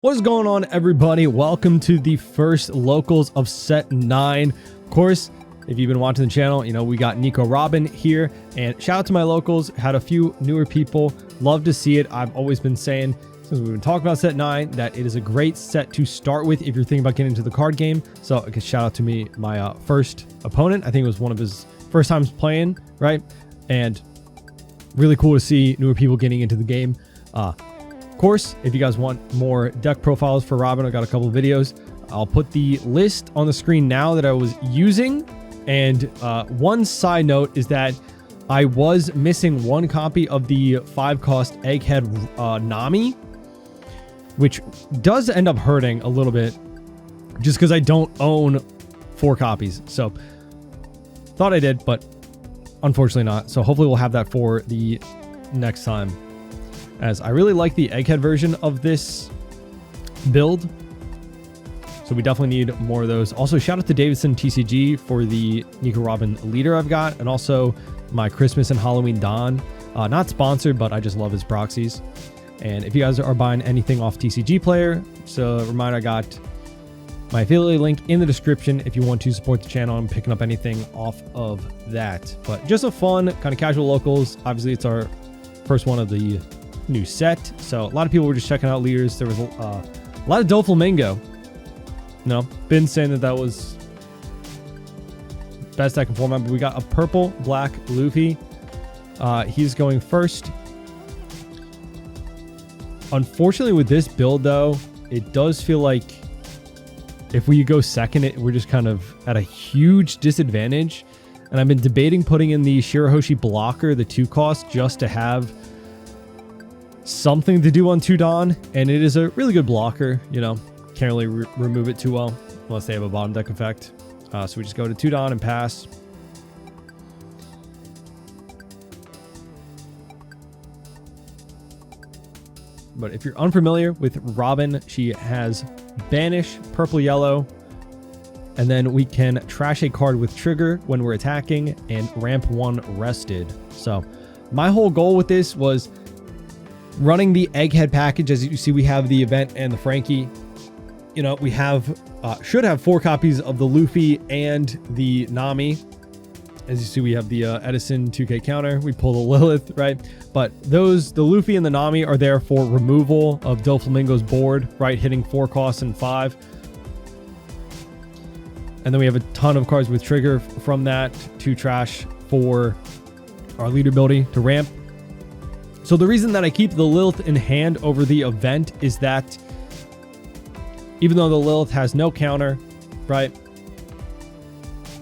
What's going on, everybody? Welcome to the first locals of set 9. Of course, if you've been watching the channel, you know we got Nico Robin here, and shout out to my locals. Had a few newer people. Love to see it. I've always been saying since we've been talking about set 9 that it is a great set to start with if you're thinking about getting into the card game. So I can shout out to me, my first opponent. I think it was one of his first times playing, right? And really cool to see newer people getting into the game. Of course, if you guys want more deck profiles for Robin, I got a couple of videos. I'll put the list on the screen now that I was using. And one side note is that I was missing one copy of the 5-cost Egghead Nami, which does end up hurting a little bit just because I don't own 4 copies. So thought I did, but unfortunately not. So hopefully we'll have that for the next time, as I really like the Egghead version of this build. So we definitely need more of those. Also, shout out to Davidson TCG for the Nico Robin leader I've got, and also my Christmas and Halloween Dawn. Not sponsored, but I just love his proxies. And if you guys are buying anything off TCG Player, so a reminder, I got my affiliate link in the description if you want to support the channel and picking up anything off of that. But just a fun kind of casual locals. Obviously, it's our first one of the new set, so a lot of people were just checking out leaders. There was a lot of Doflamingo. No, been saying that was best deck in format, but we got a purple black Luffy. He's going first. Unfortunately, with this build though, it does feel like if we go second, we're just kind of at a huge disadvantage. And I've been debating putting in the Shirahoshi blocker, the 2-cost, just to have something to do on 2 Dawn, and it is a really good blocker. You know, can't really remove it too well unless they have a bottom deck effect. So we just go to 2 Dawn and pass. But if you're unfamiliar with Robin, she has banish, purple yellow, and then we can trash a card with trigger when we're attacking and ramp 1 rested. So my whole goal with this was running the Egghead package. As you see, we have the event and the Frankie. You know, we have should have 4 copies of the Luffy and the Nami. As you see, we have the Edison 2K counter. We pull the Lilith, right? But the Luffy and the Nami are there for removal of Doflamingo's board, right? Hitting 4 costs and 5. And then we have a ton of cards with trigger from that to trash for our leader ability to ramp. So the reason that I keep the Lilith in hand over the event is that even though the Lilith has no counter, right?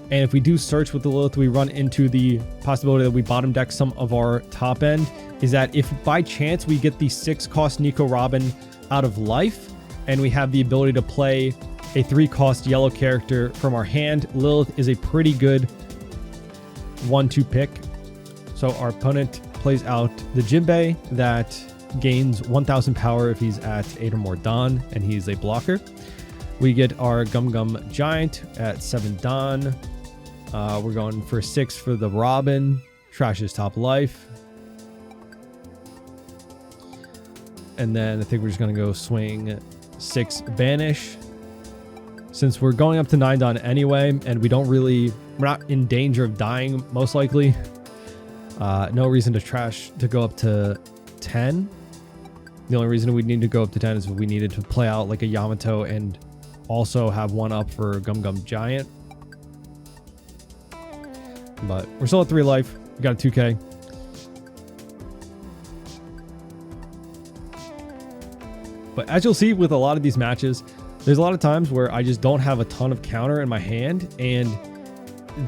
And if we do search with the Lilith, we run into the possibility that we bottom deck some of our top end, is that if by chance we get the 6-cost Nico Robin out of life and we have the ability to play a 3-cost yellow character from our hand, Lilith is a pretty good 1-2 pick. So our opponent plays out the Jinbei that gains 1000 power if he's at 8 or more Dawn, and he's a blocker. We get our Gum Gum Giant at 7 Dawn. We're going for 6 for the Robin. Trashes top life. And then I think we're just going to go swing 6 Banish. Since we're going up to 9 Dawn anyway, and we're not in danger of dying, most likely. No reason to go up to 10. The only reason we need to go up to 10 is if we needed to play out like a Yamato and also have 1 up for Gum Gum Giant. But we're still at 3 life. We got a 2K. But as you'll see with a lot of these matches, there's a lot of times where I just don't have a ton of counter in my hand, and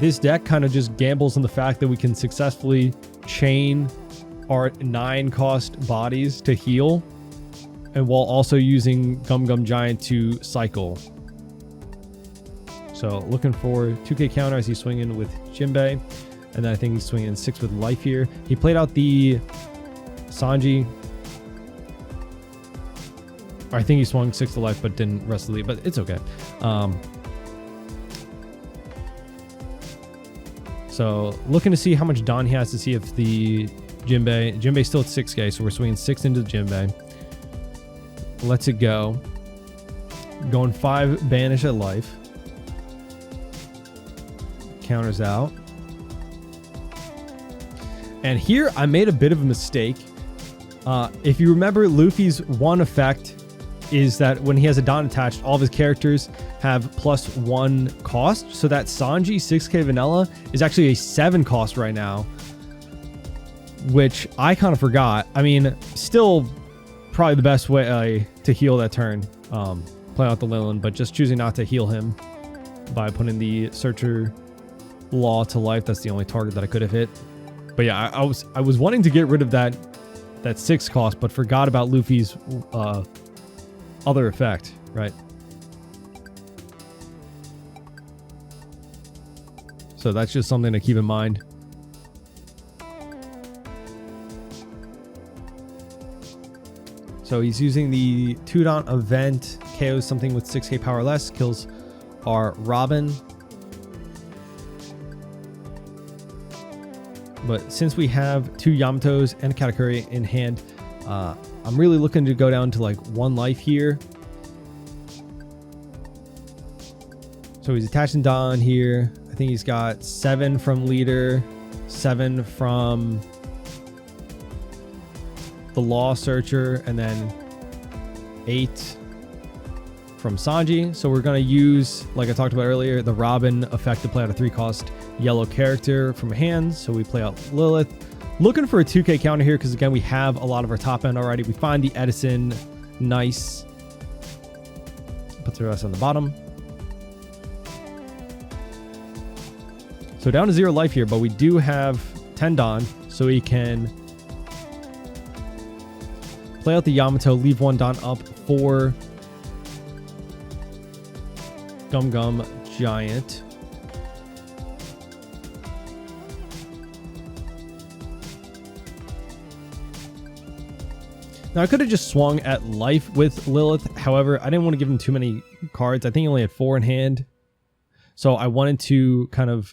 this deck kind of just gambles on the fact that we can successfully chain our 9-cost bodies to heal, and while also using Gum Gum Giant to cycle. So looking for 2K counter as he's swinging with Jinbei, and then I think he's swinging 6 with life here. He played out the Sanji. I think he swung 6 to life but didn't rest the lead, but it's okay. So looking to see how much Dawn he has to see if the Jinbei's still at 6K, so we're swinging 6 into the Jinbei. Lets it go. Going 5 banish at life. Counters out. And here I made a bit of a mistake. If you remember, Luffy's one effect is that when he has a Don attached, all of his characters have +1 cost. So that Sanji 6k vanilla is actually a 7 cost right now, which I kind of forgot. I mean, still probably the best way to heal that turn, play out the Lilin, but just choosing not to heal him by putting the Searcher Law to life. That's the only target that I could have hit. But yeah, I was wanting to get rid of that 6 cost, but forgot about Luffy's other effect, right? So that's just something to keep in mind. So he's using the 2-Don event, KOs something with 6k power less, kills our Robin. But since we have 2 Yamatos and a Katakuri in hand, I'm really looking to go down to like 1 life here. So he's attaching Don here. I think he's got 7 from leader, 7 from the Law Searcher, and then 8 from Sanji. So we're going to use, like I talked about earlier, the Robin effect to play out a 3-cost yellow character from hands. So we play out Lilith. Looking for a 2k counter here because, again, we have a lot of our top end already. We find the Edison. Nice. Puts the rest on the bottom. So down to 0 life here, but we do have 10 Don, so we can play out the Yamato, leave 1 Don up for Gum Gum Giant. Now, I could have just swung at life with Lilith. However, I didn't want to give him too many cards. I think he only had 4 in hand. So I wanted to kind of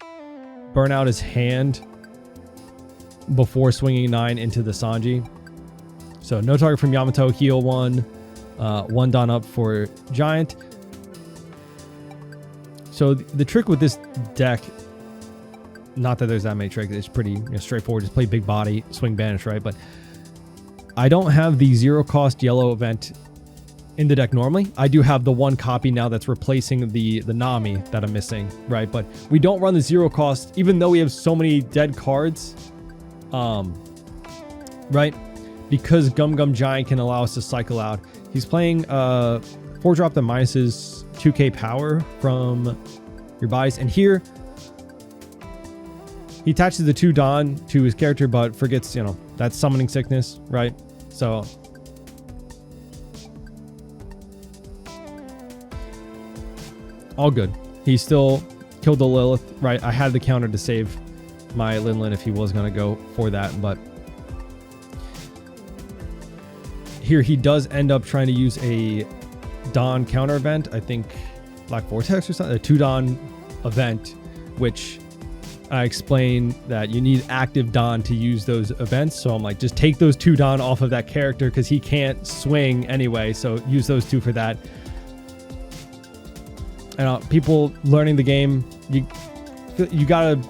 burn out his hand before swinging 9 into the Sanji. So no target from Yamato, heal 1. 1 Don up for Giant. So the trick with this deck, not that there's that many tricks, it's pretty straightforward. Just play big body, swing banish, right? But I don't have the 0-cost yellow event in the deck normally. I do have the 1 copy now that's replacing the Nami that I'm missing, right? But we don't run the 0-cost, even though we have so many dead cards, right? Because Gum Gum Giant can allow us to cycle out. He's playing 4-drop that minuses 2k power from your buys, and here he attaches the 2 Don to his character, but forgets, that's summoning sickness, right? So all good. He still killed the Lilith, right? I had the counter to save my Linlin if he was going to go for that, but here he does end up trying to use a Don counter event. I think Black Vortex or something, a 2 Don event, which I explained that you need active Don to use those events. So I'm like, just take those 2 Don off of that character because he can't swing anyway. So use those 2 for that. And people learning the game, you gotta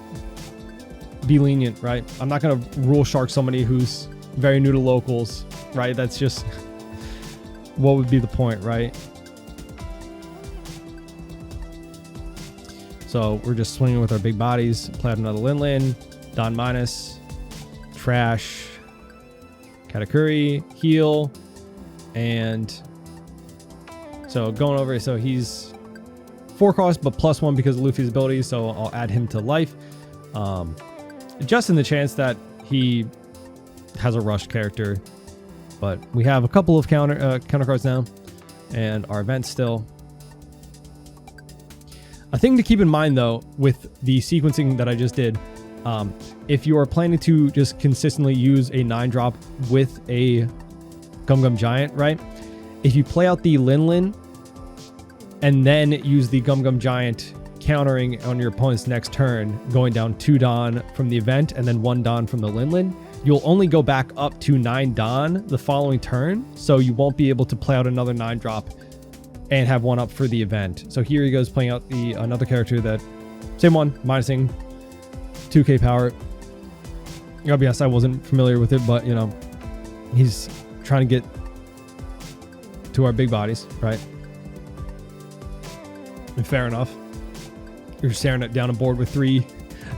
be lenient, right? I'm not gonna rule shark somebody who's very new to locals, right? That's just what would be the point, right? So we're just swinging with our big bodies. Play out another Linlin, Don minus, trash, Katakuri, heal, and so going over. So he's 4 cost, but +1 because of Luffy's abilities. So I'll add him to life, just in the chance that he has a rush character. But we have a couple of counter cards now, and our event still. A thing to keep in mind, though, with the sequencing that I just did, if you are planning to just consistently use a 9-drop with a Gum Gum Giant, right? If you play out the Linlin and then use the Gum Gum Giant countering on your opponent's next turn, going down 2 Don from the event and then 1 Don from the Linlin, you'll only go back up to 9 Don the following turn, so you won't be able to play out another 9-drop and have one up for the event. So here he goes playing out the another character that, same one, minusing 2k power. I'll be honest, I wasn't familiar with it, but you know, he's trying to get to our big bodies, right? And fair enough. You're staring at down a board with 3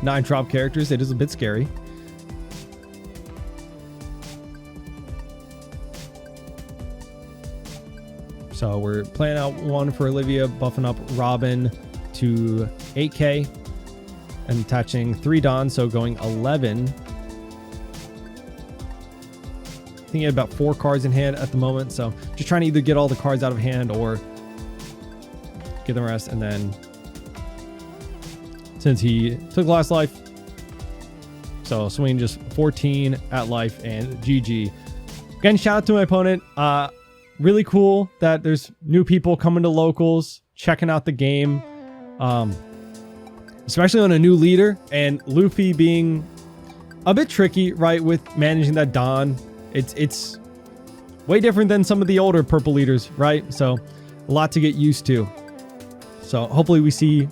9-drop characters. It is a bit scary. So we're playing out one for Olivia, buffing up Robin to 8k and attaching 3 Dons, so going 11. I think he had about 4 cards in hand at the moment, so just trying to either get all the cards out of hand or get the rest. And then since he took last life, so swing just 14 at life and GG. Again, shout out to my opponent. Really cool that there's new people coming to locals, checking out the game, especially on a new leader, and Luffy being a bit tricky, right, with managing that Don. It's way different than some of the older purple leaders, right? So a lot to get used to. So hopefully we see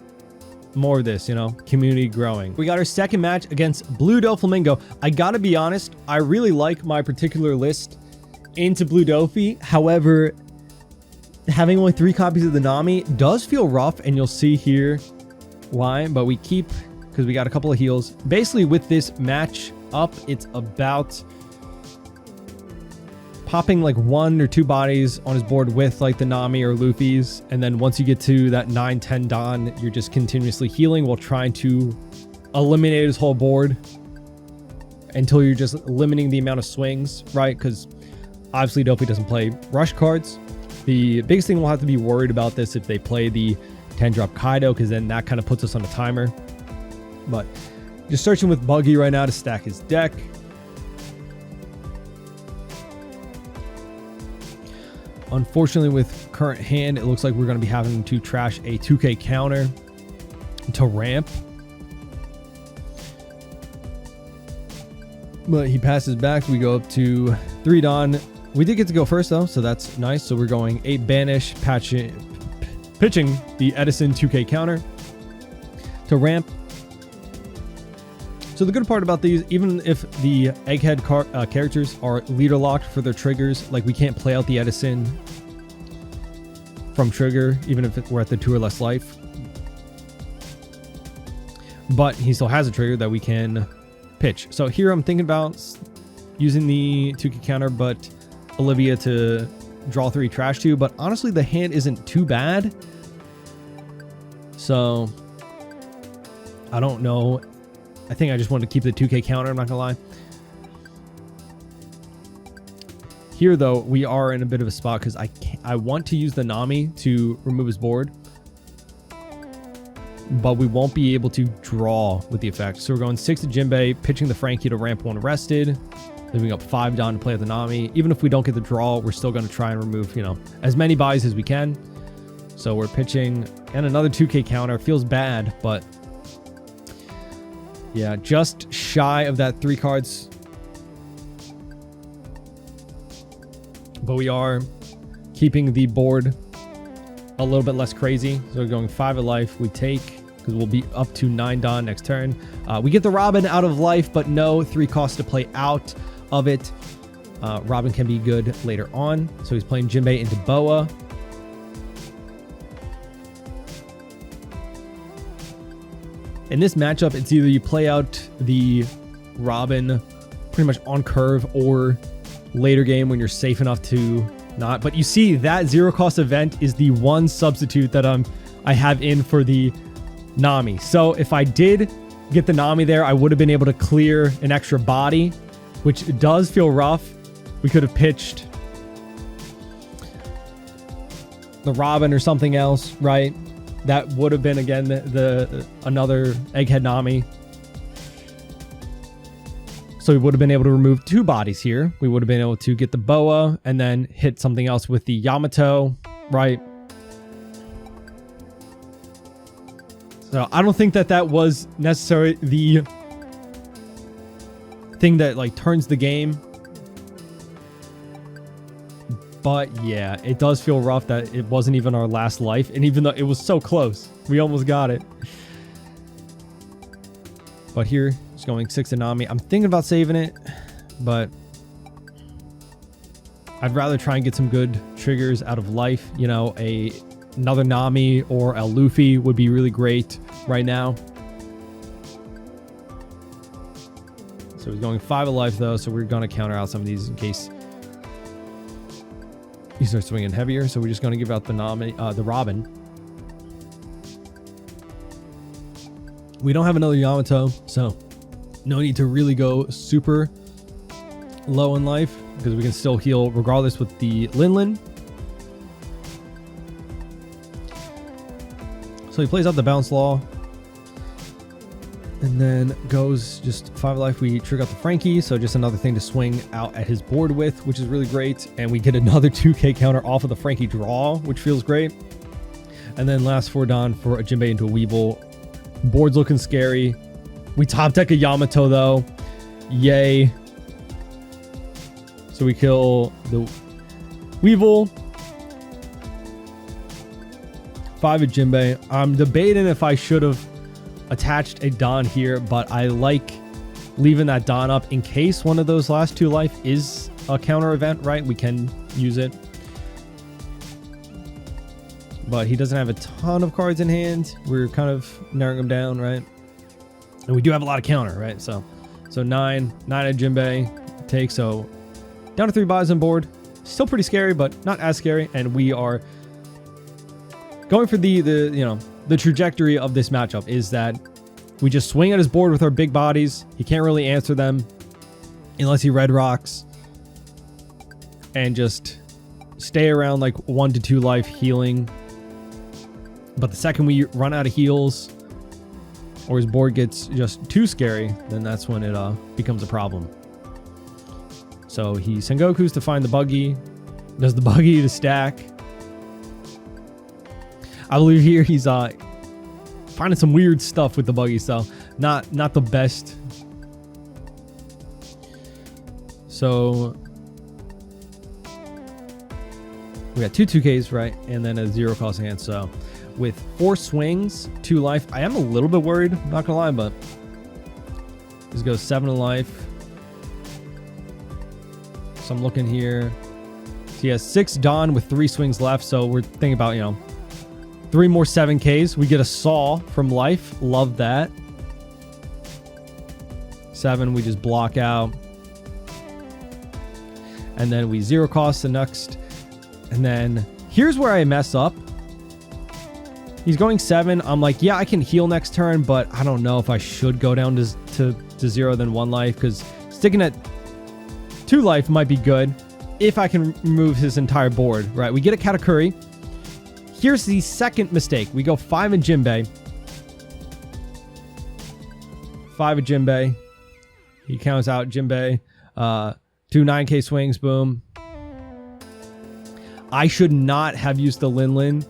more of this, you know, community growing. We got our second match against Blue Doflamingo. I gotta be honest, I really like my particular list into Blue Dofi. However, having only 3 copies of the Nami does feel rough, and you'll see here why, but we keep, because we got a couple of heals. Basically with this match up, it's about popping like 1 or 2 bodies on his board with like the Nami or Luffy's, and then once you get to that 9-10 Don, you're just continuously healing while trying to eliminate his whole board until you're just limiting the amount of swings, right? Because obviously Dofi doesn't play rush cards. The biggest thing we'll have to be worried about this if they play the 10-drop Kaido, because then that kind of puts us on a timer. But just searching with Buggy right now to stack his deck. Unfortunately, with current hand, it looks like we're going to be having to trash a 2k counter to ramp. But he passes back. We go up to 3 Don. We did get to go first, though, so that's nice. So we're going 8 banish, pitching the Edison 2k counter to ramp. So the good part about these, even if the egghead characters are leader locked for their triggers, like we can't play out the Edison from trigger, even if we're at the 2 or less life. But he still has a trigger that we can pitch. So here I'm thinking about using the 2k counter, but Olivia to draw 3 trash 2. But honestly, the hand isn't too bad. So I don't know. I think I just want to keep the 2k counter, I'm not gonna lie. Here though, we are in a bit of a spot because I want to use the Nami to remove his board, but we won't be able to draw with the effect. So we're going 6 to Jinbei, pitching the Frankie to ramp 1 arrested, leaving up 5 Don to play with the Nami. Even if we don't get the draw, we're still going to try and remove, you know, as many buys as we can. So we're pitching, and another 2k counter. Feels bad, but yeah, just shy of that 3 cards. But we are keeping the board a little bit less crazy. So we're going 5 of life. We take, because we'll be up to 9 Don next turn. We get the Robin out of life, but no 3 costs to play out of it. Robin can be good later on. So he's playing Jinbei into Boa. In this matchup, it's either you play out the Robin pretty much on curve or later game when you're safe enough to not. But you see that 0 cost event is the one substitute that I have in for the Nami. So if I did get the Nami there, I would have been able to clear an extra body, which does feel rough. We could have pitched the Robin or something else, right? That would have been, again, the another Egghead Nami. So we would have been able to remove 2 bodies here. We would have been able to get the Boa and then hit something else with the Yamato, right? So I don't think that was necessarily the thing that like turns the game. But yeah, it does feel rough that it wasn't even our last life. And even though it was so close, we almost got it. But here, it's going 6 to Nami. I'm thinking about saving it, but I'd rather try and get some good triggers out of life. You know, another Nami or a Luffy would be really great right now. So he's going 5 of life though, so we're going to counter out some of these in case he starts swinging heavier. So we're just going to give out the Robin. We don't have another Yamato, so no need to really go super low in life because we can still heal regardless with the Linlin. So he plays out the Bounce Law and then goes just 5 life. We trigger out the Frankie, so just another thing to swing out at his board with, which is really great. And we get another 2k counter off of the Frankie draw, which feels great. And then last 4 Don for a Jinbei into a Weevil. Board's looking scary. We top deck a Yamato though. Yay. So we kill the Weevil. 5 of Jinbei. I'm debating if I should have attached a Don here, but I like leaving that Don up in case one of those last 2 life is a counter event, right? We can use it. But he doesn't have a ton of cards in hand. We're kind of narrowing him down, right? And we do have a lot of counter, right? So 9 of Jinbei take. So down to 3 buys on board. Still pretty scary, but not as scary. And we are going for the trajectory of this matchup is that we just swing at his board with our big bodies. He can't really answer them unless he red rocks, and just stay around like 1 to 2 life healing. But the second we run out of heals or his board gets just too scary, then that's when it becomes a problem. So he Sengoku's to find the buggy, does the buggy to stack. I believe here he's finding some weird stuff with the buggy, so not the best. So we got 2 2Ks, right? And then a 0 cost hand. So with 4 swings, 2 life, I am a little bit worried, not gonna lie, but this goes 7 of life. So I'm looking here. So he has 6 Dawn with 3 swings left. So we're thinking about, 3 more 7Ks. We get a Saw from life. Love that. 7, we just block out. And then we 0 cost the next. And then here's where I mess up. He's going 7. I'm like, yeah, I can heal next turn, but I don't know if I should go down to 0 then 1 life, because sticking at 2 life might be good if I can remove his entire board, right? We get a Katakuri. Here's the second mistake. We go 5 in Jinbei. 5 of Jinbei. He counts out Jinbei. 2 9K swings, boom. I should not have used the Linlin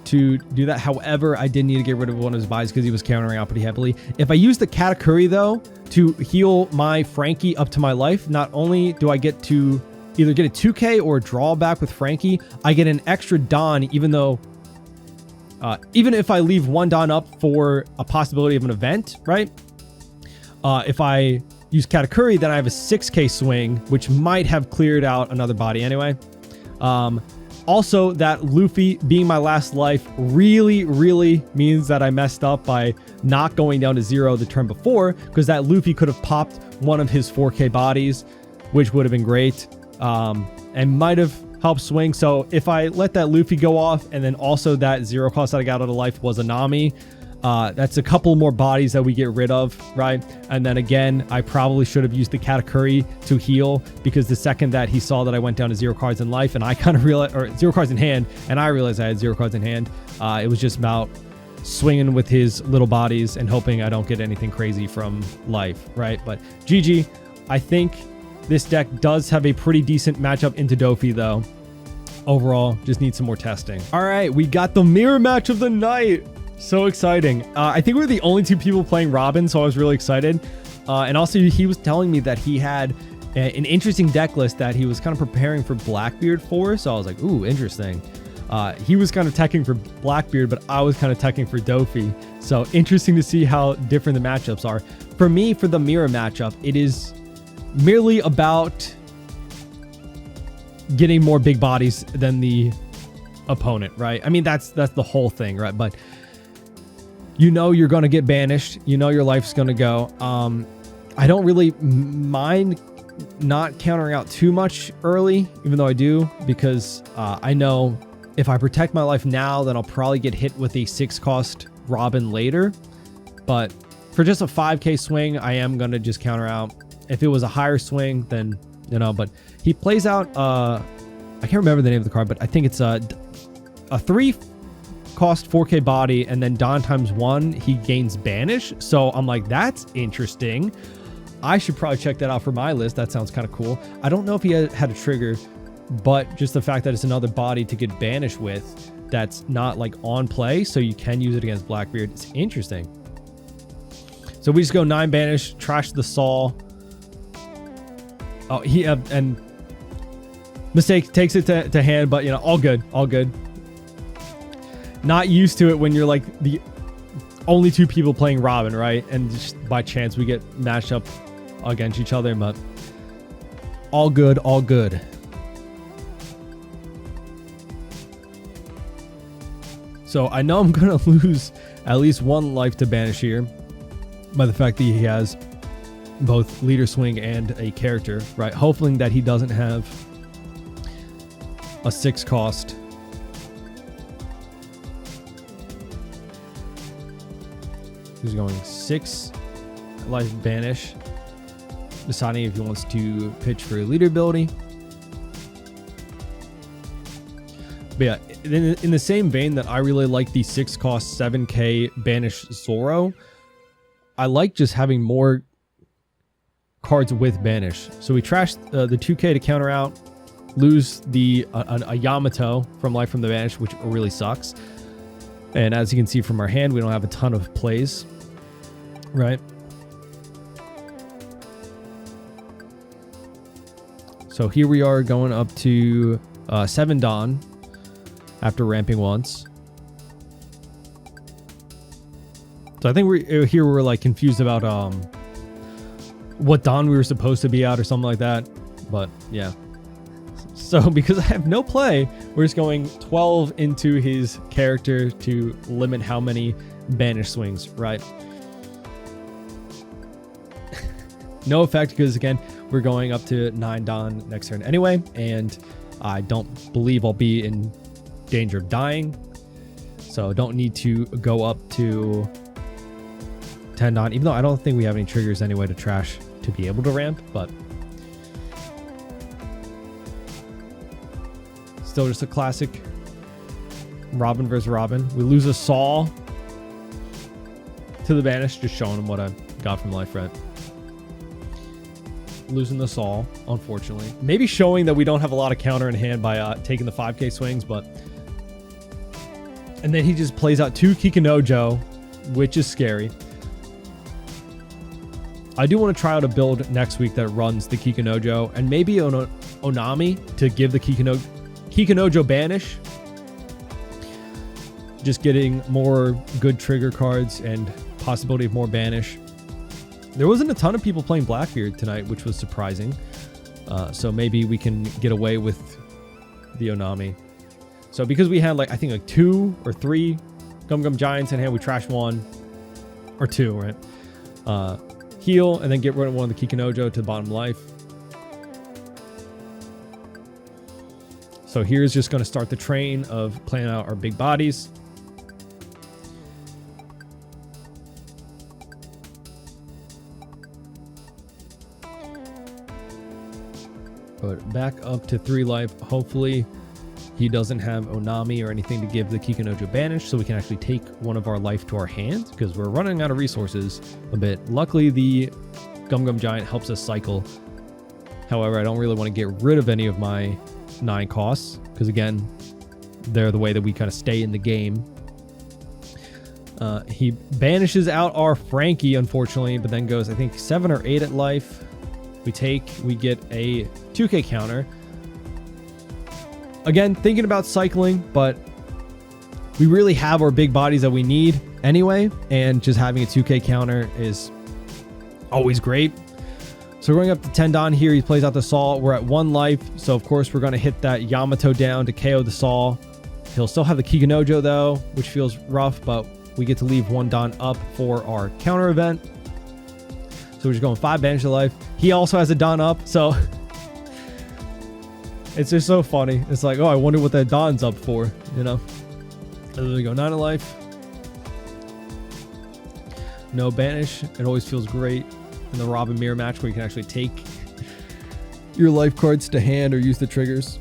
to do that. However, I did need to get rid of one of his buys because he was countering out pretty heavily. If I use the Katakuri though to heal my Frankie up to my life, not only do I get to either get a 2K or a drawback with Frankie, I get an extra Don, even if I leave 1 Don up for a possibility of an event, right? If I use Katakuri, then I have a 6K swing, which might have cleared out another body anyway. Also, that Luffy being my last life really, really means that I messed up by not going down to 0 the turn before, because that Luffy could have popped one of his 4K bodies, which would have been great, and might have helped swing. So if I let that Luffy go off, and then also that 0 cost that I got out of life was a Nami, that's a couple more bodies that we get rid of, right? And then again, I probably should have used the Katakuri to heal, because the second that he saw that I went down to 0 cards in life, and I kind of realized, or 0 cards in hand, and I realized I had 0 cards in hand, it was just about swinging with his little bodies and hoping I don't get anything crazy from life, right? But GG, I think this deck does have a pretty decent matchup into Dofi though. Overall, just need some more testing. All right, we got the mirror match of the night. So exciting. I think we're the only 2 people playing Robin, so I was really excited. And also he was telling me that he had an interesting deck list that he was kind of preparing for Blackbeard for. So I was like, ooh, interesting. He was kind of teching for Blackbeard, but I was kind of teching for Dofi. So interesting to see how different the matchups are. For me, for the mirror matchup, it is merely about getting more big bodies than the opponent, right? I mean, that's the whole thing, right? But you know you're going to get banished. You know your life's going to go. I don't really mind not countering out too much early, even though I do, because I know if I protect my life now, then I'll probably get hit with a 6-cost Robin later. But for just a 5k swing, I am going to just counter out. If it was a higher swing, then, you know, but he plays out, I can't remember the name of the card, but I think it's a 3-cost 4k body, and then Don times 1, he gains banish. So I'm like, that's interesting. I should probably check that out for my list. That sounds kind of cool. I don't know if he had a trigger, but just the fact that it's another body to get banished with that's not like on play, so you can use it against Blackbeard. It's interesting. So we just go 9 banish, trash the Saw. Oh, and mistake, takes it to hand, but you know, all good, all good. Not used to it when you're like the only 2 people playing Robin, right? And just by chance we get matched up against each other, but all good, all good. So I know I'm going to lose at least 1 life to banish here by the fact that he has both leader swing and a character, right? Hopefully that he doesn't have a 6-cost. He's going 6 life banish, deciding if he wants to pitch for a leader ability. But yeah, in the same vein that I really like the 6-cost 7k banish Zoro, I like just having more cards with banish. So we trashed the 2k to counter out, lose the a Yamato from life from the banish, which really sucks. And as you can see from our hand, we don't have a ton of plays, right? So here we are going up to 7 Don after ramping once. So I think we're like confused about what Don we were supposed to be at or something like that. But yeah. So because I have no play, we're just going 12 into his character to limit how many banish swings, right? No effect because again, we're going up to 9 Don next turn anyway, and I don't believe I'll be in danger of dying. So don't need to go up to 10 Don, even though I don't think we have any triggers anyway to trash to be able to ramp, but still just a classic Robin versus Robin. We lose a Saw to the banish, just showing him what I got from life, right? Losing the Saw, unfortunately. Maybe showing that we don't have a lot of counter in hand by taking the 5k swings, but... And then he just plays out 2 Kikinojo, which is scary. I do want to try out a build next week that runs the Kikinojo, and maybe an Onami to give the Kikinojo banish. Just getting more good trigger cards and possibility of more banish. There wasn't a ton of people playing Blackbeard tonight, which was surprising. So maybe we can get away with the Onami. So because we had like, I think like 2 or 3 Gum Giants in hand, we trashed 1 or 2, right? Heal and then get rid of one of the Kikinojo to the bottom life. So here's just going to start the train of playing out our big bodies. But back up to 3 life. Hopefully he doesn't have Onami or anything to give the Kikinojo banish, so we can actually take one of our life to our hand, because we're running out of resources a bit. Luckily, the Gum Giant helps us cycle. However, I don't really want to get rid of any of my 9 costs, because again, they're the way that we kind of stay in the game. He banishes out our Frankie, unfortunately, but then goes, I think, 7 or 8 at life. We take, we get a 2k counter. Again, thinking about cycling, but we really have our big bodies that we need anyway, and just having a 2k counter is always great. So we're going up to 10 Don here. He plays out the Saw. We're at 1 life, so of course we're going to hit that Yamato down to KO the Saw. He'll still have the Kikanojo though, which feels rough, but we get to leave 1 Don up for our counter event. So we're just going 5 banish to life. He also has a Don up, so it's just so funny. It's like, oh, I wonder what that Don's up for, you know? And then we go 9 of life. No banish. It always feels great in the Robin mirror match where you can actually take your life cards to hand or use the triggers.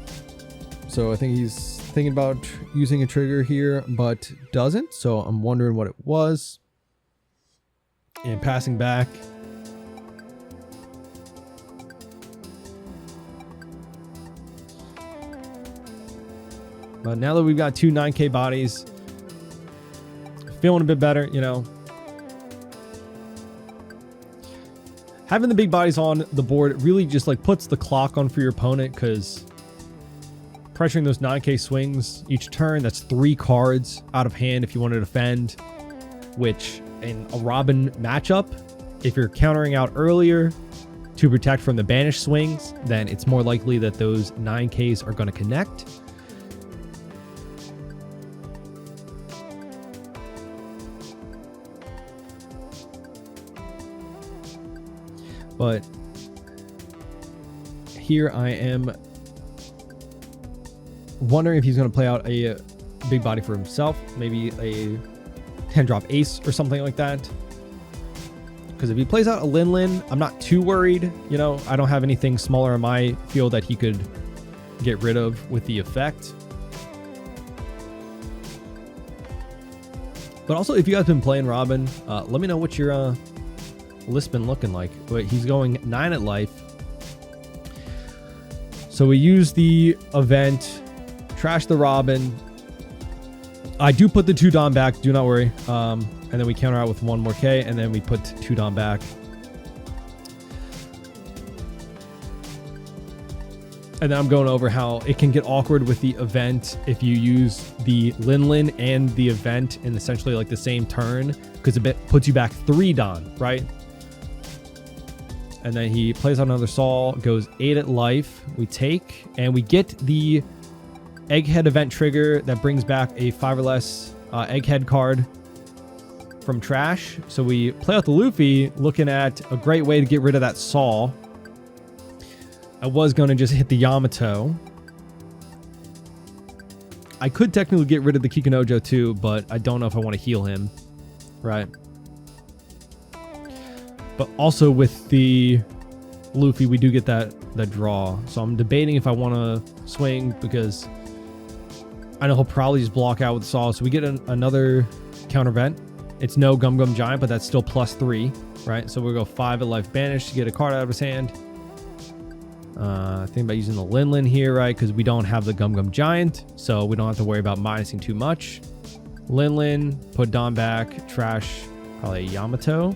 So I think he's thinking about using a trigger here, but doesn't. So I'm wondering what it was. And passing back. But now that we've got 2 9k bodies, feeling a bit better, you know. Having the big bodies on the board really just like puts the clock on for your opponent, because pressuring those 9k swings each turn, that's 3 cards out of hand if you want to defend, which in a Robin matchup, if you're countering out earlier to protect from the banish swings, then it's more likely that those 9ks are going to connect. But here I am wondering if he's going to play out a big body for himself, maybe a 10-drop ace or something like that. Because if he plays out a Lin, I'm not too worried. You know, I don't have anything smaller in my field that he could get rid of with the effect. But also, if you guys have been playing Robin, let me know what your list been looking like. But he's going 9 at life. So we use the event, trash the Robin. I do put the 2 Dom back, do not worry. And then we counter out with 1 more K, and then we put 2 Dom back. And then I'm going over how it can get awkward with the event if you use the Lin and the event in essentially like the same turn, because it puts you back 3 Don, right? And then he plays out another Saw, goes 8 at life. We take, and we get the Egghead event trigger that brings back a 5 or less Egghead card from trash. So we play out the Luffy, looking at a great way to get rid of that Saw. I was going to just hit the Yamato. I could technically get rid of the Kikanojo too, but I don't know if I want to heal him. Right. But also with the Luffy, we do get that draw. So I'm debating if I want to swing, because I know he'll probably just block out with the Saw. So we get another counter event. It's no Gum Gum Giant, but that's still +3, right? So we'll go 5 at life banish to get a card out of his hand. Think about using the Lin here, right? Because we don't have the Gum Gum Giant, so we don't have to worry about minusing too much. Lin, put Don back, trash, probably a Yamato.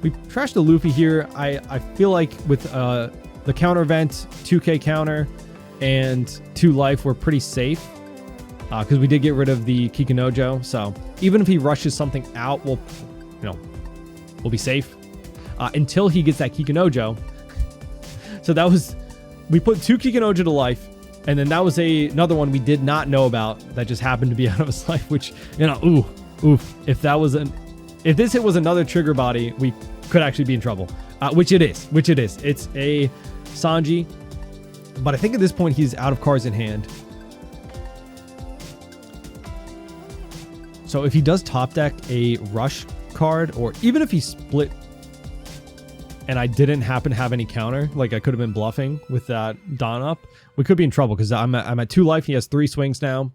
We trashed the Luffy here. I feel like with the counter event, 2k counter, and 2 life, we're pretty safe. Because we did get rid of the Kikanojo. So even if he rushes something out, we'll be safe. Until he gets that Kikanojo. So that was, we put 2 Kikanojo to life, and then that was another one we did not know about that just happened to be out of his life, which, oof. If this hit was another trigger body, we could actually be in trouble. Which it is. It's a Sanji, but I think at this point he's out of cards in hand. So if he does top deck a rush card, or even if he split and I didn't happen to have any counter, like I could have been bluffing with that Don up, we could be in trouble, because I'm at 2 life. He has 3 swings now.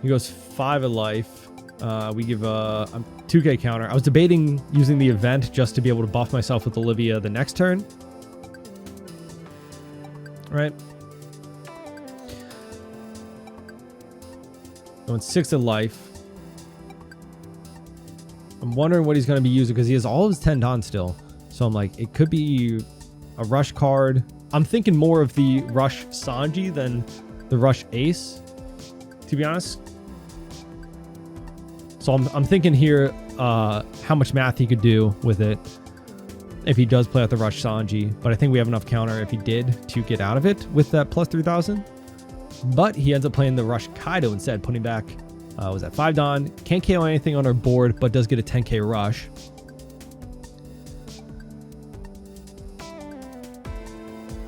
He goes 5 at life. We give a 2k counter. I was debating using the event just to be able to buff myself with Olivia the next turn. Right. Going 6 at life. I'm wondering what he's going to be using because he has all of his 10 Don still. So I'm like, it could be a rush card. I'm thinking more of the rush Sanji than the rush Ace, to be honest. So I'm thinking here how much math he could do with it if he does play out the rush Sanji. But I think we have enough counter if he did to get out of it with that plus 3,000. But he ends up playing the rush Kaido instead, putting back, was that 5 Don. Can't KO anything on our board, but does get a 10k rush.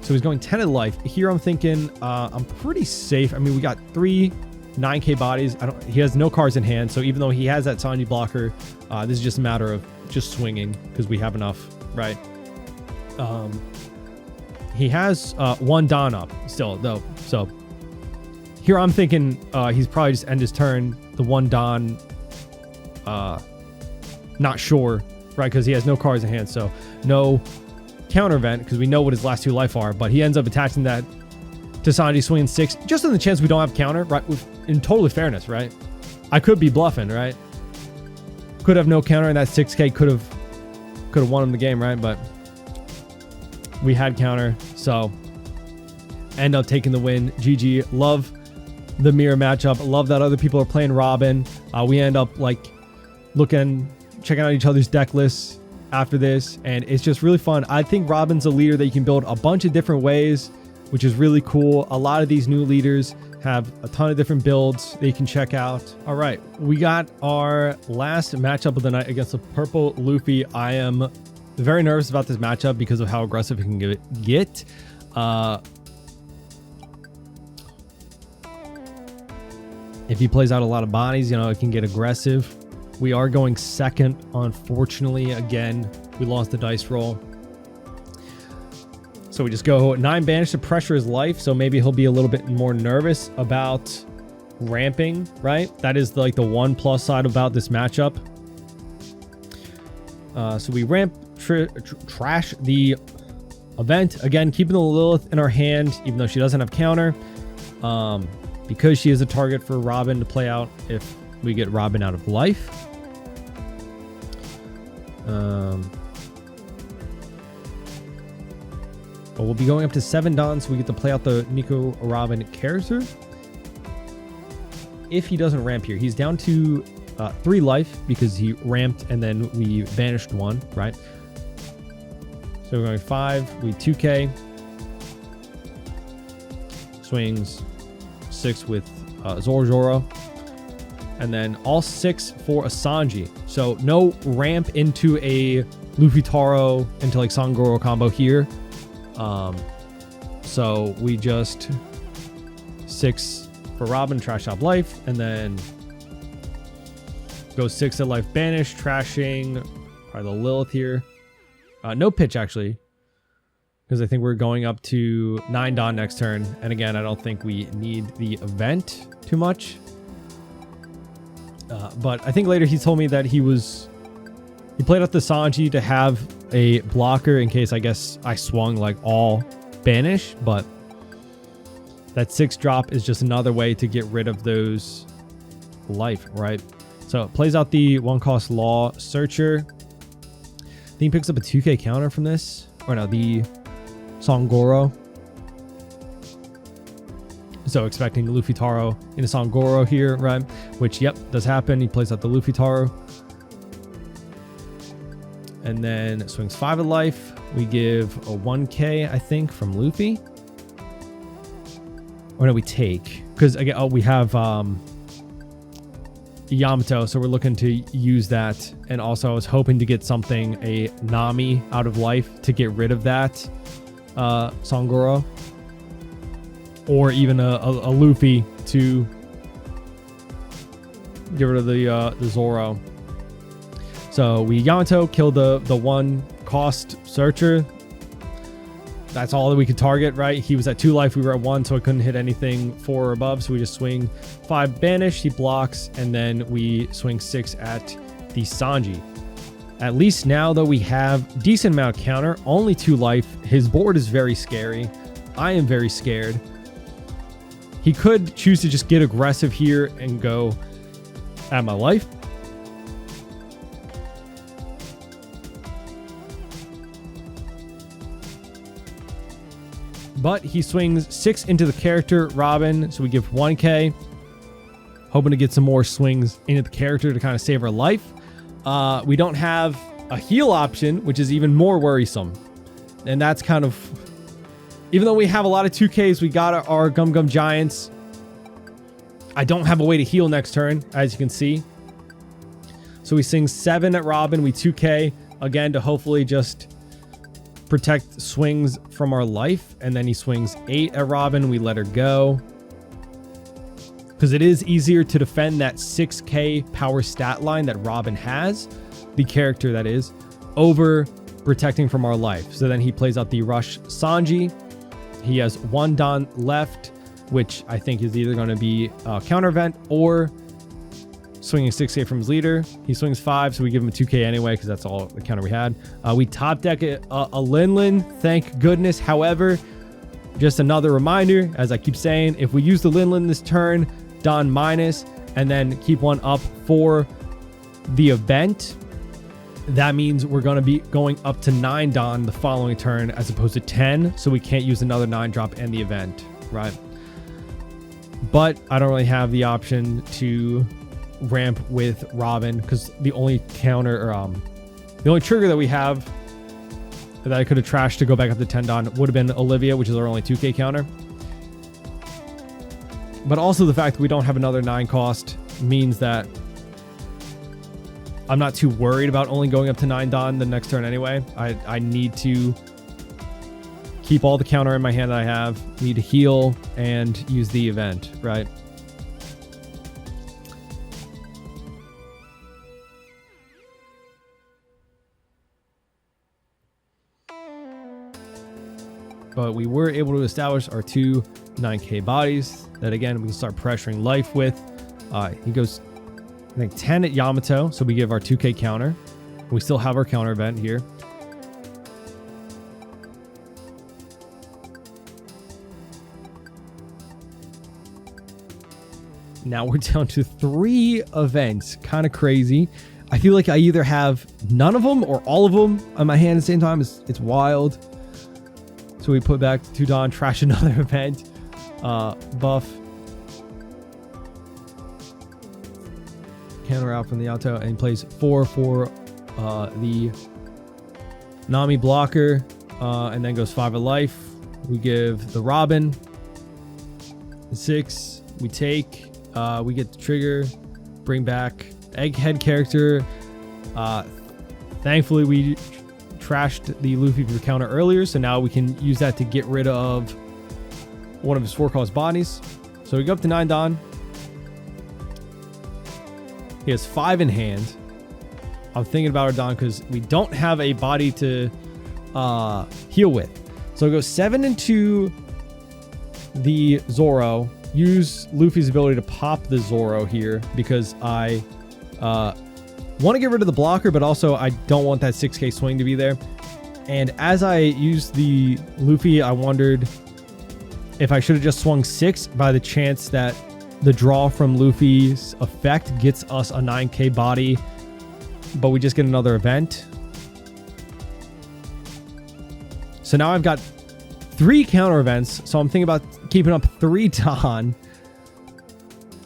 So he's going 10 of life. Here I'm thinking I'm pretty safe. I mean, we got 3 9k bodies. He has no cards in hand, so even though he has that Sanji blocker, this is just a matter of just swinging because we have enough, right? He has 1 Don up still, though. So here I'm thinking he's probably just end his turn. The 1 Don, not sure, right? Because he has no cards in hand, so no counter event because we know what his last 2 life are, but he ends up attaching that to Sanji swinging 6 just in the chance we don't have counter, right? In totally fairness, right? I could be bluffing, right? Could have no counter and that 6k could have won him the game, right? But we had counter, so end up taking the win. GG. Love the mirror matchup. Love that other people are playing Robin. We end up like checking out each other's deck lists after this, and it's just really fun. I think Robin's a leader that you can build a bunch of different ways, which is really cool. A lot of these new leaders have a ton of different builds that you can check out. All right, we got our last matchup of the night against the purple Luffy. I am very nervous about this matchup because of how aggressive it can get. If he plays out a lot of bodies, you know, it can get aggressive. We are going second, unfortunately. Again, we lost the dice roll. So we just go 9 banish to pressure his life. So maybe he'll be a little bit more nervous about ramping, right? That is like the one plus side about this matchup. So we ramp, trash the event. Again, keeping the Lilith in our hand, even though she doesn't have counter. Because she is a target for Robin to play out if we get Robin out of life. But we'll be going up to 7 Dons, so we get to play out the Nico Robin character. If he doesn't ramp here, he's down to 3 life because he ramped and then we banished 1, right? So we're going 5, we 2k. Swings 6 with Zoro. And then all 6 for a Sanji. So no ramp into a Luffy Taro into like Sangoro combo here. So we just 6 for Robin, trash out life, and then go 6 at life banish, trashing probably the Lilith here. No pitch actually, because I think we're going up to 9 Don next turn. And again, I don't think we need the event too much. But I think later he told me that he played out the Sanji to have a blocker in case, I guess, I swung like all banish, but that 6 drop is just another way to get rid of those life, right? So it plays out the 1 cost Law Searcher. I think he picks up a 2k counter from this, or no, the Sangoro. So expecting Luffy Taro in a Sangoro here, right? Which, yep, does happen. He plays out the Luffy Taro. And then swings 5 of life. We give a 1k, I think, from Luffy. Or no, we take. Because, again, we have Yamato, so we're looking to use that. And also, I was hoping to get something, a Nami out of life to get rid of that Sangoro. Or even a Luffy to get rid of the Zoro. So we Yamato, kill the 1 cost Searcher. That's all that we could target, right? He was at 2 life, we were at 1, so I couldn't hit anything 4 or above. So we just swing 5 banish, he blocks, and then we swing 6 at the Sanji. At least now, though, we have decent amount of counter, only 2 life. His board is very scary. I am very scared. He could choose to just get aggressive here and go at my life. But he swings 6 into the character Robin, so we give 1k. Hoping to get some more swings into the character to kind of save our life. We don't have a heal option, which is even more worrisome. And that's kind of... Even though we have a lot of 2Ks, we got our Gum Gum Giants. I don't have a way to heal next turn, as you can see. So we swing 7 at Robin. We 2K, again, to hopefully just protect swings from our life. And then he swings 8 at Robin. We let her go. Because it is easier to defend that 6k power stat line that Robin has, the character that is, over protecting from our life. So then he plays out the Rush Sanji. He has 1 Don left, which I think is either going to be a counter event or swinging 6k from his leader. He swings 5, so we give him a 2k anyway because that's all the counter we had. We top deck a Linlin, thank goodness. However, just another reminder, as I keep saying, if we use the Linlin this turn, Don minus, and then keep 1 up for the event, that means we're going to be going up to 9 Don the following turn as opposed to 10, so we can't use another 9 drop in the event, right? But I don't really have the option to ramp with Robin because the only counter, or the only trigger that we have that I could have trashed to go back up to 10 Don would have been Olivia, which is our only 2k counter. But also the fact that we don't have another 9 cost means that I'm not too worried about only going up to 9 Don the next turn anyway. I need to keep all the counter in my hand that I have, need to heal, and use the event, right? But we were able to establish our 2 9k bodies that, again, we can start pressuring life with. He goes, I think, 10 at Yamato, so we give our 2k counter. We still have our counter event here. Now we're down to 3 events. Kind of crazy. I feel like I either have none of them or all of them on my hand at the same time. It's wild. So we put back 2 Don, trash another event. Buff. Counter out from the auto, and he plays 4 for the Nami blocker, and then goes 5 of life. We give the Robin 6. We take. We get the trigger. Bring back Egghead character. Thankfully, we trashed the Luffy for the counter earlier, so now we can use that to get rid of one of his 4-cost bodies. So we go up to 9 Don. He has 5 in hand. I'm thinking about our Don because we don't have a body to heal with. So we go 7 into the Zoro. Use Luffy's ability to pop the Zoro here because I want to get rid of the blocker, but also I don't want that 6k swing to be there. And as I used the Luffy, I wondered if I should have just swung 6 by the chance that the draw from Luffy's effect gets us a 9k body, but we just get another event. So now I've got 3 counter events, so I'm thinking about keeping up 3 Don.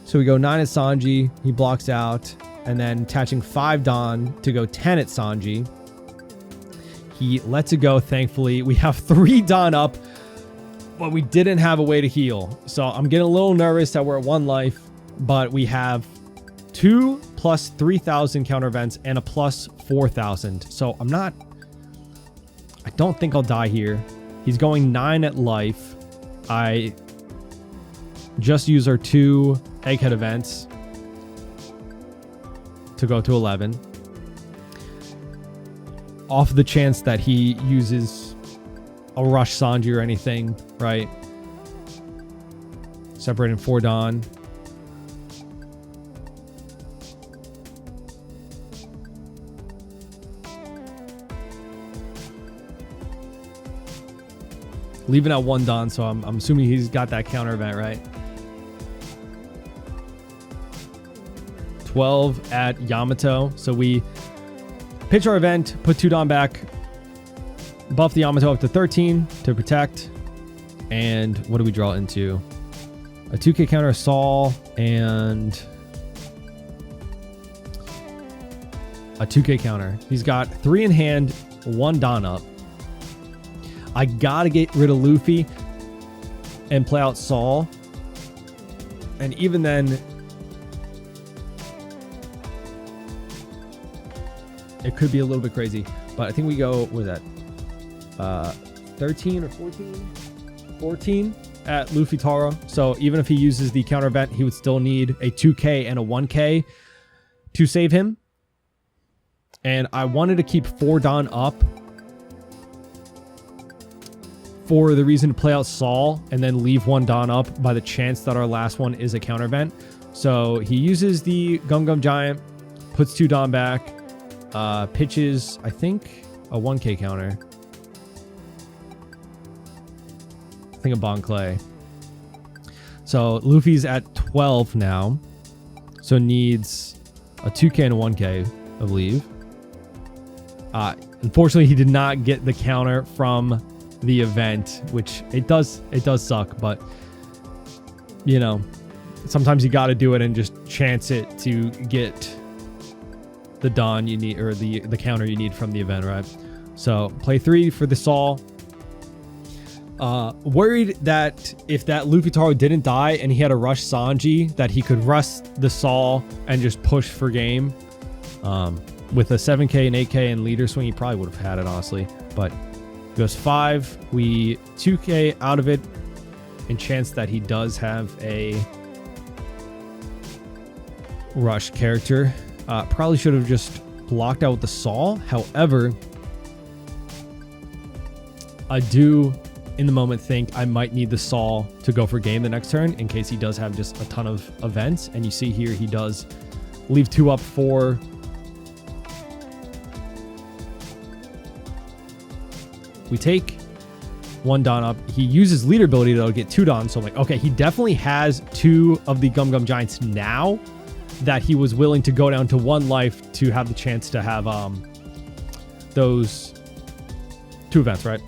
So we go 9 at Sanji, he blocks out, and then attaching 5 Don to go 10 at Sanji. He lets it go, thankfully. We have 3 Don up, but we didn't have a way to heal. So I'm getting a little nervous that we're at 1 life, but we have 2 plus 3,000 counter events and a plus 4,000. So I don't think I'll die here. He's going 9 at life. I just use our 2 Egghead events to go to 11. Off the chance that he uses a Rush Sanji or anything, right? Separating 4 Don. Leaving out 1 Don, so I'm assuming he's got that counter event, right? 12 at Yamato. So we pitch our event, put 2 Don back, buff the Yamato up to 13 to protect. And what do we draw into? A 2K counter, Saul, and a 2K counter. He's got 3 in hand, 1 Don up. I gotta get rid of Luffy and play out Saul. And even then, it could be a little bit crazy. But I think we go, what is that? 13 or 14? 14 at Luffy Taro. So even if he uses the counter event, he would still need a 2K and a 1K to save him. And I wanted to keep 4 Don up for the reason to play out Saul and then leave 1 Don up by the chance that our last one is a counter event. So he uses the Gum Gum Giant, puts 2 Don back, pitches, I think, a 1K counter. I think a Bon Clay. So Luffy's at 12 now. So needs a 2K and a 1K, I believe. Unfortunately, he did not get the counter from the event, which it does suck, but you know, sometimes you got to do it and just chance it to get the Don you need, or the counter you need from the event, right? So play 3 for the Saul. Worried that if that Luffy Taro didn't die and he had a rush Sanji, that he could rush the Saul and just push for game. With a 7K and 8K and leader swing, he probably would have had it, honestly. But goes 5. We 2K out of it, and chance that he does have a rush character. Probably should have just blocked out with the Saul. However, I do in the moment think I might need the Saul to go for game the next turn in case he does have just a ton of events. And you see here he does leave 2 up for we take 1 Don up. He uses leader ability though to get 2 Don. So I'm like, okay, he definitely has 2 of the Gum Gum Giants now that he was willing to go down to 1 life to have the chance to have those 2 events, right?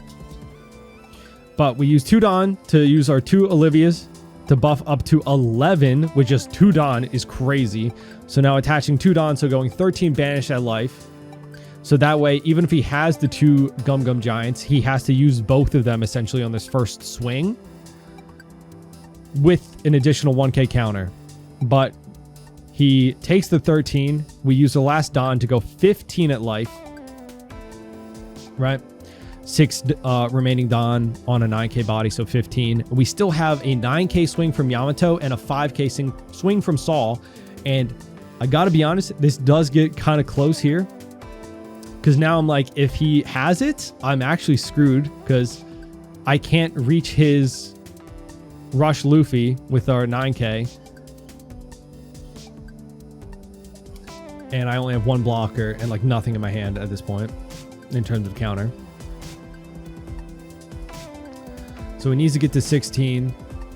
But we use 2 Don to use our 2 Olivias to buff up to 11 with just 2 Don is crazy. So now attaching 2 Don, so going 13 banish at life. So that way, even if he has the 2 Gum Gum Giants, he has to use both of them essentially on this first swing with an additional 1K counter. But he takes the 13. We use the last Don to go 15 at life, right? 6 remaining Don on a 9K body, so 15. We still have a 9K swing from Yamato and a 5K swing from Saul. And I gotta be honest, this does get kind of close here. Because now I'm like, if he has it, I'm actually screwed because I can't reach his rush Luffy with our 9K. And I only have 1 blocker and like nothing in my hand at this point in terms of counter. So he needs to get to 16.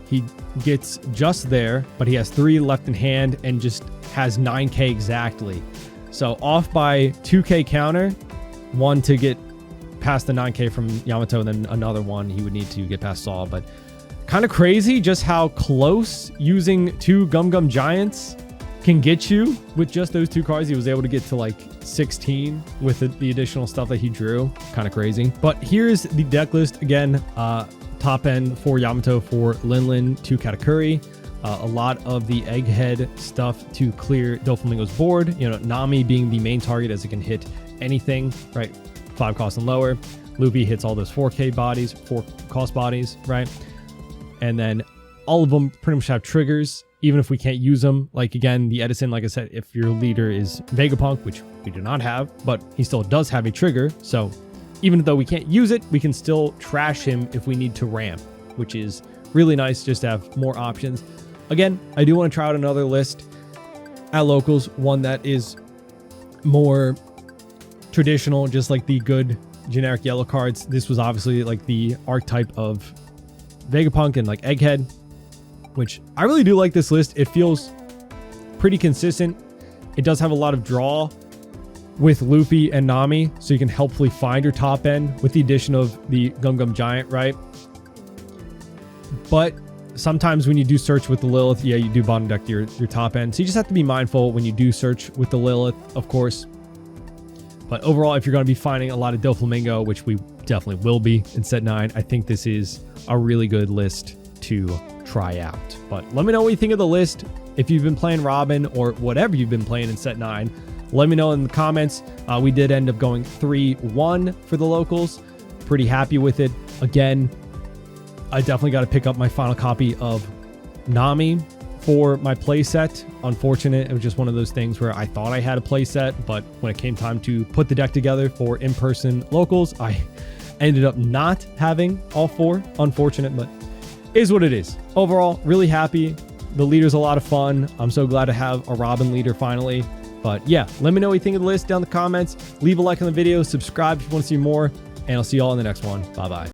He gets just there, but he has 3 left in hand and just has 9K exactly. So off by 2K counter, 1 to get past the 9K from Yamato, and then another 1 he would need to get past Saul. But kind of crazy just how close using 2 Gum Gum Giants can get you with just those 2 cards. He was able to get to like 16 with the additional stuff that he drew. Kind of crazy. But here's the deck list again. Top end for Yamato for Linlin to Katakuri. A lot of the egghead stuff to clear Doflamingo's board. You know, Nami being the main target as it can hit anything, right? 5 cost and lower. Luffy hits all those 4K bodies, 4 cost bodies, right? And then all of them pretty much have triggers, even if we can't use them. Like again, the Edison, like I said, if your leader is Vegapunk, which we do not have, but he still does have a trigger. So even though we can't use it, we can still trash him if we need to ramp, which is really nice just to have more options. Again, I do want to try out another list at locals, one that is more traditional, just like the good generic yellow cards. This was obviously like the archetype of Vegapunk and like Egghead, which I really do like this list. It feels pretty consistent. It does have a lot of draw with Luffy and Nami, so you can helpfully find your top end with the addition of the Gum Gum Giant, right? But sometimes when you do search with the Lilith, yeah, you do bottom deck your top end. So you just have to be mindful when you do search with the Lilith, of course. But overall, if you're going to be finding a lot of Doflamingo, which we definitely will be in set 9, I think this is a really good list to try out. But let me know what you think of the list. If you've been playing Robin or whatever you've been playing in set 9, let me know in the comments. We did end up going 3-1 for the locals. Pretty happy with it. Again, I definitely got to pick up my final copy of Nami for my playset. Unfortunate, it was just one of those things where I thought I had a playset, but when it came time to put the deck together for in-person locals, I ended up not having all 4. Unfortunate, but is what it is. Overall, really happy. The leader's a lot of fun. I'm so glad to have a Robin leader finally. But yeah, let me know what you think of the list down in the comments. Leave a like on the video, subscribe if you want to see more, and I'll see you all in the next one. Bye-bye.